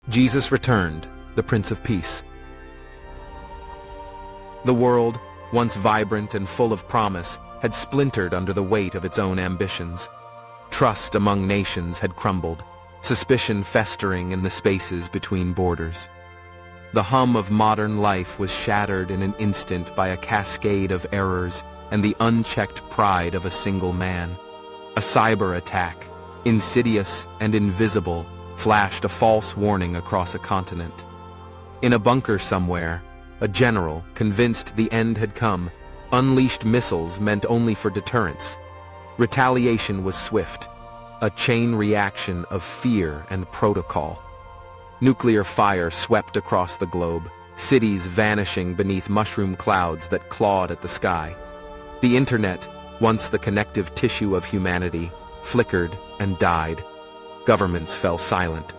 Jesus returned, the Prince of Peace. The world, once vibrant and full of promise, had splintered under the weight of its own ambitions. Trust among nations had crumbled, suspicion festering in the spaces between borders. The hum of modern life was shattered in an instant by a cascade of errors and the unchecked pride of a single man. A cyber attack, insidious and invisible, flashed a false warning across a continent. In a bunker somewhere, a general, convinced the end had come, unleashed missiles meant only for deterrence. Retaliation was swift, a chain reaction of fear and protocol. Nuclear fire swept across the globe, cities vanishing beneath mushroom clouds that clawed at the sky. The internet, once the connective tissue of humanity, flickered and died. Governments fell silent.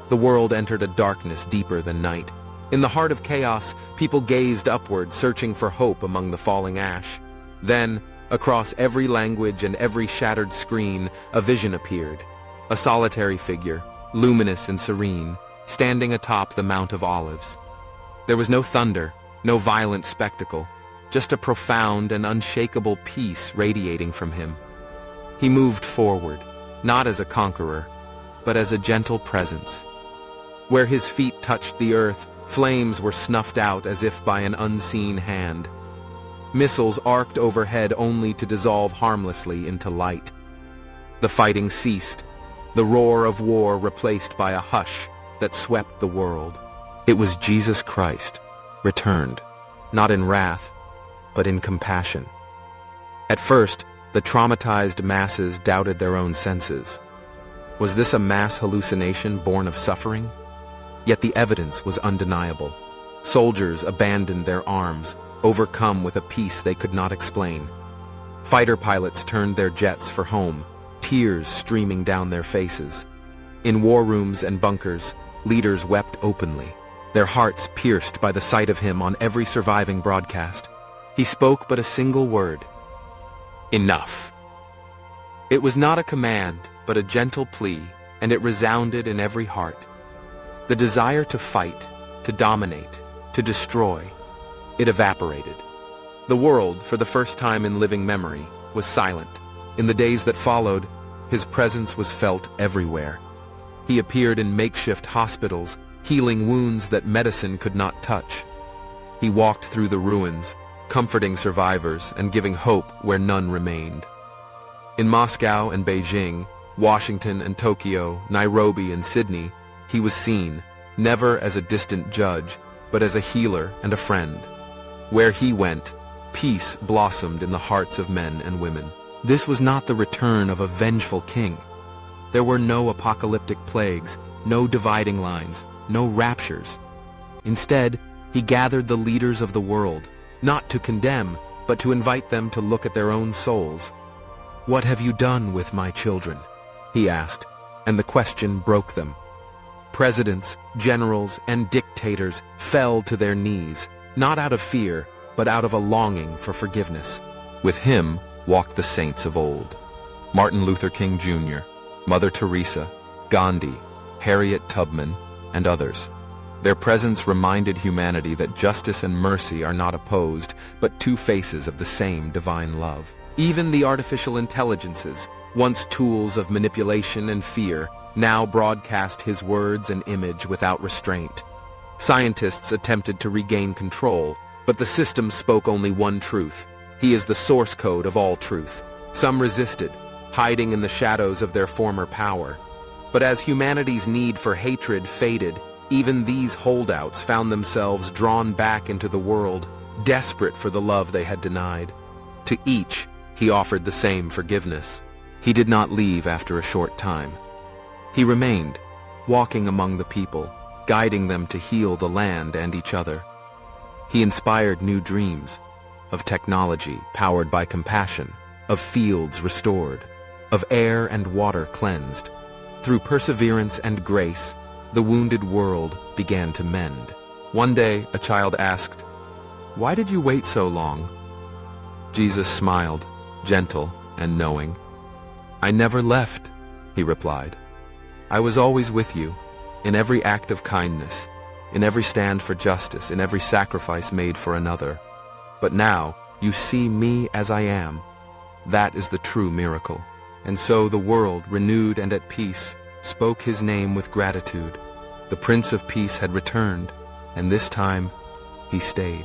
The world entered a darkness deeper than night. In the heart of chaos, people gazed upward, searching for hope among the falling ash. Then, across every language and every shattered screen, a vision appeared. A solitary figure, luminous and serene, standing atop the Mount of Olives. There was no thunder, no violent spectacle, just a profound and unshakable peace radiating from him. He moved forward, not as a conqueror, but as a gentle presence. Where his feet touched the earth, flames were snuffed out as if by an unseen hand. Missiles arced overhead only to dissolve harmlessly into light. The fighting ceased, the roar of war replaced by a hush that swept the world. It was Jesus Christ, returned, not in wrath, but in compassion. At first, the traumatized masses doubted their own senses. Was this a mass hallucination born of suffering? Yet the evidence was undeniable. Soldiers abandoned their arms, overcome with a peace they could not explain. Fighter pilots turned their jets for home, tears streaming down their faces. In war rooms and bunkers, leaders wept openly, their hearts pierced by the sight of him on every surviving broadcast. He spoke but a single word: enough. It was not a command, but a gentle plea, and it resounded in every heart. The desire to fight, to dominate, to destroy, it evaporated. The world, for the first time in living memory, was silent. In the days that followed, his presence was felt everywhere. He appeared in makeshift hospitals, healing wounds that medicine could not touch. He walked through the ruins, comforting survivors and giving hope where none remained. In Moscow and Beijing, Washington and Tokyo, Nairobi and Sydney, he was seen, never as a distant judge, but as a healer and a friend. Where he went, peace blossomed in the hearts of men and women. This was not the return of a vengeful king. There were no apocalyptic plagues, no dividing lines, no raptures. Instead, he gathered the leaders of the world, not to condemn, but to invite them to look at their own souls. "What have you done with my children?" he asked, and the question broke them. Presidents, generals, and dictators fell to their knees, not out of fear, but out of a longing for forgiveness. With him walked the saints of old: Martin Luther King Jr., Mother Teresa, Gandhi, Harriet Tubman, and others. Their presence reminded humanity that justice and mercy are not opposed, but two faces of the same divine love. Even the artificial intelligences, once tools of manipulation and fear, now broadcast his words and image without restraint. Scientists attempted to regain control, but the system spoke only one truth: he is the source code of all truth. Some resisted, hiding in the shadows of their former power. But as humanity's need for hatred faded, even these holdouts found themselves drawn back into the world, desperate for the love they had denied. To each, he offered the same forgiveness. He did not leave after a short time. He remained, walking among the people, guiding them to heal the land and each other. He inspired new dreams, of technology powered by compassion, of fields restored, of air and water cleansed. Through perseverance and grace, the wounded world began to mend. One day, a child asked, "Why did you wait so long?" Jesus smiled, gentle and knowing. "I never left," he replied. "I was always with you, in every act of kindness, in every stand for justice, in every sacrifice made for another. But now you see me as I am. That is the true miracle. And so the world, renewed and at peace, spoke his name with gratitude. The Prince of Peace had returned, and this time he stayed.